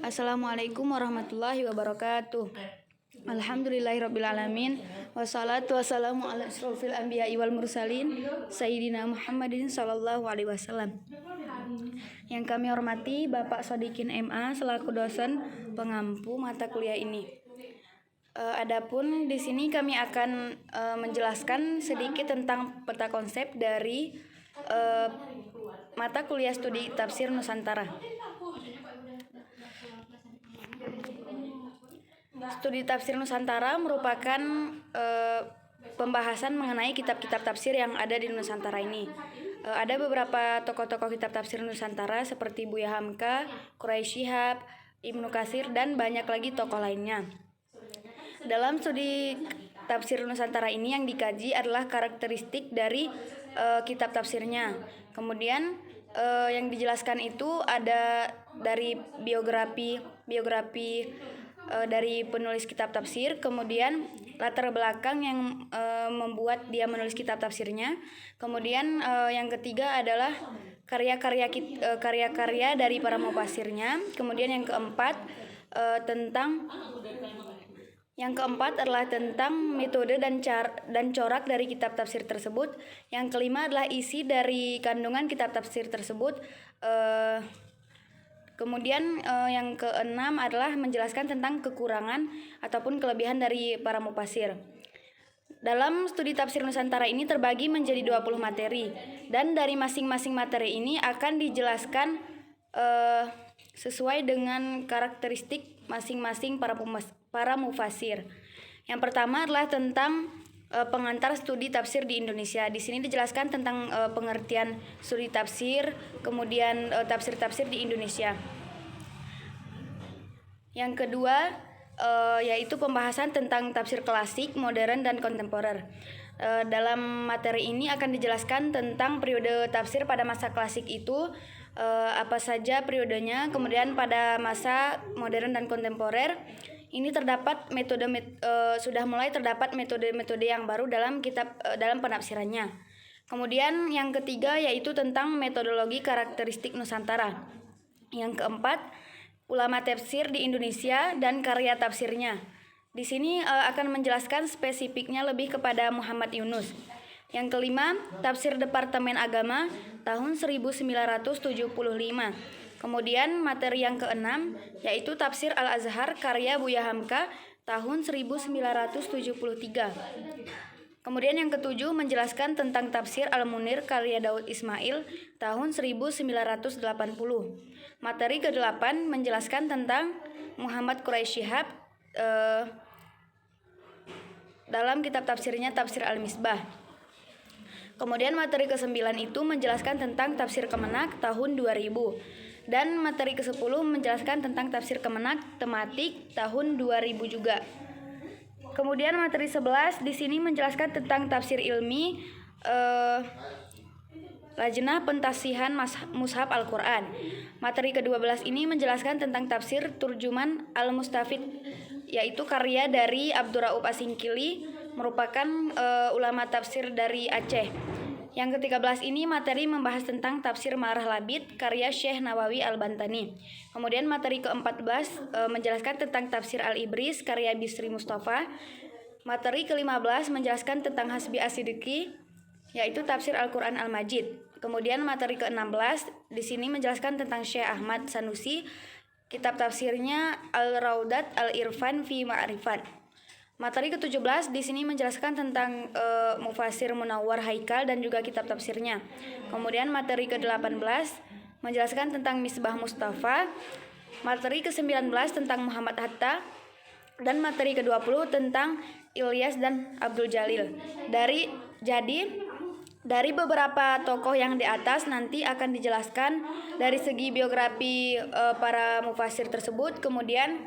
Assalamualaikum warahmatullahi wabarakatuh. Alhamdulillahirrabbilalamin. Wassalatu wassalamu ala asrofil anbiya'i wal mursalin Sayyidina Muhammadin sallallahu alaihi wasallam. Yang kami hormati Bapak Sodikin MA selaku dosen pengampu mata kuliah ini. Adapun di sini kami akan menjelaskan sedikit tentang peta konsep dari mata kuliah studi tafsir Nusantara. Studi tafsir Nusantara merupakan pembahasan mengenai kitab-kitab tafsir yang ada di Nusantara ini. Ada beberapa tokoh-tokoh kitab tafsir Nusantara seperti Buya Hamka, Quraisy Shihab, Ibnu Katsir, dan banyak lagi tokoh lainnya. Dalam studi tafsir Nusantara ini yang dikaji adalah karakteristik dari kitab tafsirnya. Kemudian yang dijelaskan itu ada dari biografi dari penulis kitab tafsir, kemudian latar belakang yang membuat dia menulis kitab tafsirnya. Kemudian yang ketiga adalah karya-karya dari para mufasirnya. Kemudian yang keempat adalah tentang metode dan corak dari kitab tafsir tersebut. Yang kelima adalah isi dari kandungan kitab tafsir tersebut. Kemudian yang keenam adalah menjelaskan tentang kekurangan ataupun kelebihan dari para mufasir. Dalam studi tafsir Nusantara ini terbagi menjadi 20 materi, dan dari masing-masing materi ini akan dijelaskan sesuai dengan karakteristik masing-masing para mufasir. Yang pertama adalah tentang pengantar studi tafsir di Indonesia. Di sini dijelaskan tentang pengertian studi tafsir, kemudian tafsir-tafsir di Indonesia. Yang kedua yaitu pembahasan tentang tafsir klasik, modern, dan kontemporer. Dalam materi ini akan dijelaskan tentang periode tafsir pada masa klasik itu apa saja periodenya, kemudian pada masa modern dan kontemporer ini sudah mulai terdapat metode-metode yang baru dalam penafsirannya. Kemudian yang ketiga yaitu tentang metodologi karakteristik Nusantara. Yang keempat, ulama tafsir di Indonesia dan karya tafsirnya. Di sini akan menjelaskan spesifiknya lebih kepada Muhammad Yunus. Yang kelima, tafsir Departemen Agama tahun 1975. Kemudian materi yang keenam yaitu tafsir Al-Azhar karya Buya Hamka tahun 1973. Kemudian yang ketujuh menjelaskan tentang tafsir Al-Munir karya Daud Ismail tahun 1980. Materi ke-8 menjelaskan tentang Muhammad Quraisy Shihab dalam kitab tafsirnya Tafsir Al-Misbah. Kemudian materi ke-9 itu menjelaskan tentang tafsir Kemenak tahun 2000. Dan materi ke-10 menjelaskan tentang tafsir Kemenak tematik tahun 2000 juga. Kemudian materi 11 di sini menjelaskan tentang tafsir ilmi Lajnah Pentasihan Mushaf Al-Quran. Materi ke-12 ini menjelaskan tentang tafsir Turjuman Al-Mustafid, yaitu karya dari Abdurrauf Asingkili, merupakan ulama tafsir dari Aceh. Yang ke-13 ini materi membahas tentang tafsir Marah Labid karya Syekh Nawawi Al-Bantani. Kemudian materi ke-14 menjelaskan tentang tafsir Al-Ibris karya Bisri Mustafa. Materi ke-15 menjelaskan tentang Hasbi As-Siddiqi, yaitu tafsir Al-Quran Al-Majid. Kemudian materi ke-16 di sini menjelaskan tentang Syekh Ahmad Sanusi, kitab tafsirnya Al-Raudat Al-Irfan fi Ma'rifat. Materi ke-17 di sini menjelaskan tentang Mufasir Munawwar Haikal dan juga kitab tafsirnya. Kemudian materi ke-18 menjelaskan tentang Misbah Mustafa. Materi ke-19 tentang Muhammad Hatta, dan materi ke-20 tentang Ilyas dan Abdul Jalil. Dari beberapa tokoh yang di atas nanti akan dijelaskan dari segi biografi para mufasir tersebut, kemudian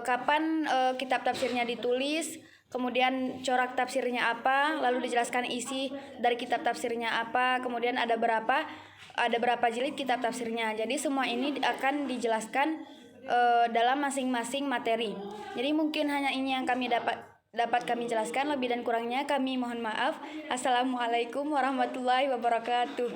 kapan kitab tafsirnya ditulis, kemudian corak tafsirnya apa, lalu dijelaskan isi dari kitab tafsirnya apa, kemudian ada berapa jilid kitab tafsirnya. Jadi semua ini akan dijelaskan dalam masing-masing materi. Jadi mungkin hanya ini yang kami dapat kami jelaskan, lebih dan kurangnya kami mohon maaf. Assalamualaikum warahmatullahi wabarakatuh.